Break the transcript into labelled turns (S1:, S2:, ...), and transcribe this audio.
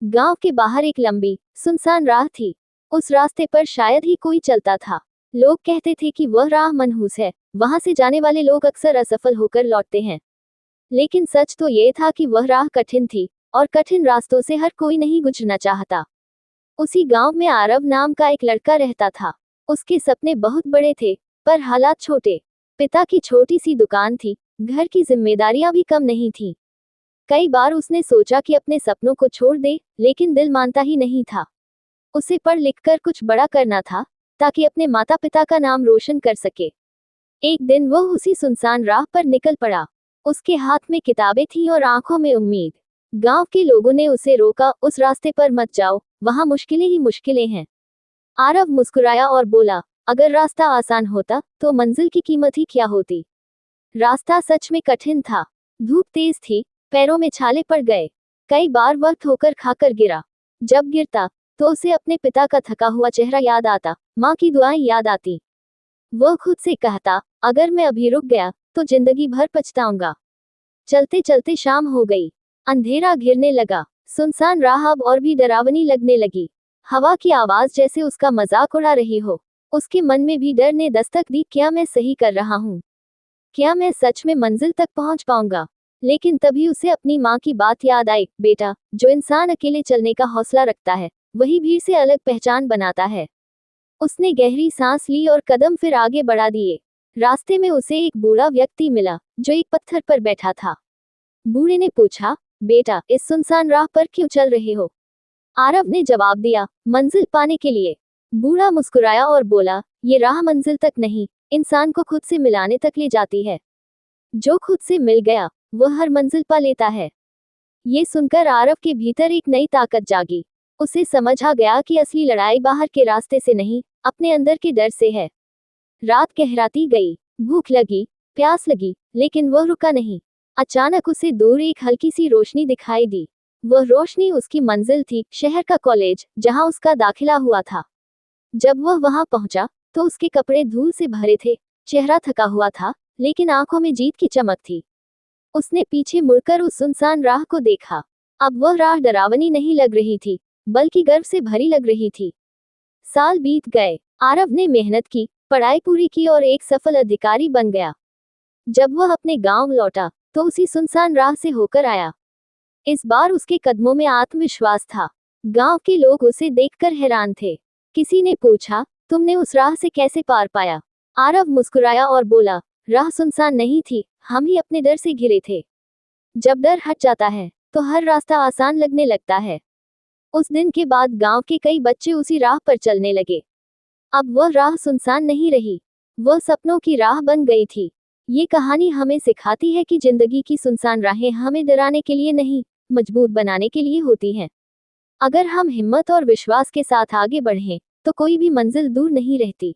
S1: गांव के बाहर एक लंबी सुनसान राह थी। उस रास्ते पर शायद ही कोई चलता था। लोग कहते थे कि वह राह मनहूस है, वहां से जाने वाले लोग अक्सर असफल होकर लौटते हैं। लेकिन सच तो ये था कि वह राह कठिन थी, और कठिन रास्तों से हर कोई नहीं गुजरना चाहता। उसी गांव में आरव नाम का एक लड़का रहता था। उसके सपने बहुत बड़े थे, पर हालात छोटे। पिता की छोटी सी दुकान थी, घर की जिम्मेदारियां भी कम नहीं थीं। कई बार उसने सोचा कि अपने सपनों को छोड़ दे, लेकिन दिल मानता ही नहीं था। उसे पढ़ लिखकर कुछ बड़ा करना था, ताकि अपने माता पिता का नाम रोशन कर सके। एक दिन वह उसी सुनसान राह पर निकल पड़ा। उसके हाथ में किताबें थीं और आंखों में उम्मीद। गांव के लोगों ने उसे रोका, उस रास्ते पर मत जाओ, वहां मुश्किलें ही मुश्किलें हैं। आरव मुस्कुराया और बोला, अगर रास्ता आसान होता तो मंजिल की कीमत ही क्या होती। रास्ता सच में कठिन था। धूप तेज थी, पैरों में छाले पड़ गए। कई बार वह ठोकर खाकर गिरा। जब गिरता तो उसे अपने पिता का थका हुआ चेहरा याद आता, माँ की दुआएं याद आती। वह खुद से कहता, अगर मैं अभी रुक गया तो जिंदगी भर पछताऊंगा। चलते चलते शाम हो गई। अंधेरा घिरने लगा। सुनसान राह अब और भी डरावनी लगने लगी। हवा की आवाज जैसे उसका मजाक उड़ा रही हो। उसके मन में भी डर ने दस्तक दी, क्या मैं सही कर रहा हूँ? क्या मैं सच में मंजिल तक पहुंच पाऊंगा? लेकिन तभी उसे अपनी माँ की बात याद आई, बेटा, जो इंसान अकेले चलने का हौसला रखता है, वही भीड़ से अलग पहचान बनाता है। उसने गहरी सांस ली और कदम फिर आगे बढ़ा दिए। रास्ते में उसे एक बूढ़ा व्यक्ति मिला, जो एक पत्थर पर बैठा था। बूढ़े ने पूछा, बेटा, इस सुनसान राह पर क्यों चल रहे हो? आरव ने जवाब दिया, मंजिल पाने के लिए। बूढ़ा मुस्कुराया और बोला, ये राह मंजिल तक नहीं, इंसान को खुद से मिलाने तक ले जाती है। जो खुद से मिल गया, वह हर मंजिल पा लेता है। ये सुनकर आरव के भीतर एक नई ताकत जागी। उसे समझ आ गया कि असली लड़ाई बाहर के रास्ते से नहीं, अपने अंदर के डर से है। रात गहराती गई। भूख लगी, प्यास लगी, लेकिन वह रुका नहीं। अचानक उसे दूर एक हल्की सी रोशनी दिखाई दी। वह रोशनी उसकी मंजिल थी, शहर का कॉलेज, जहां उसका दाखिला हुआ था। जब वह वहां पहुंचा तो उसके कपड़े धूल से भरे थे, चेहरा थका हुआ था, लेकिन आंखों में जीत की चमक थी। उसने पीछे मुड़कर उस सुनसान राह को देखा। अब वह राह डरावनी नहीं लग रही थी, बल्कि गर्व से भरी लग रही थी। साल बीत गए। आरव ने मेहनत की, पढ़ाई पूरी की और एक सफल अधिकारी बन गया। जब वह अपने गांव लौटा तो उसी सुनसान राह से होकर आया। इस बार उसके कदमों में आत्मविश्वास था। गांव के लोग उसे देखकर हैरान थे। किसी ने पूछा, तुमने उस राह से कैसे पार पाया? आरव मुस्कुराया और बोला, राह सुनसान नहीं थी, हम ही अपने डर से घिरे थे। जब डर हट जाता है तो हर रास्ता आसान लगने लगता है। उस दिन के बाद गांव के कई बच्चे उसी राह पर चलने लगे। अब वह राह सुनसान नहीं रही, वह सपनों की राह बन गई थी। ये कहानी हमें सिखाती है कि जिंदगी की सुनसान राहें हमें डराने के लिए नहीं, मजबूत बनाने के लिए होती हैं। अगर हम हिम्मत और विश्वास के साथ आगे बढ़ें, तो कोई भी मंजिल दूर नहीं रहती।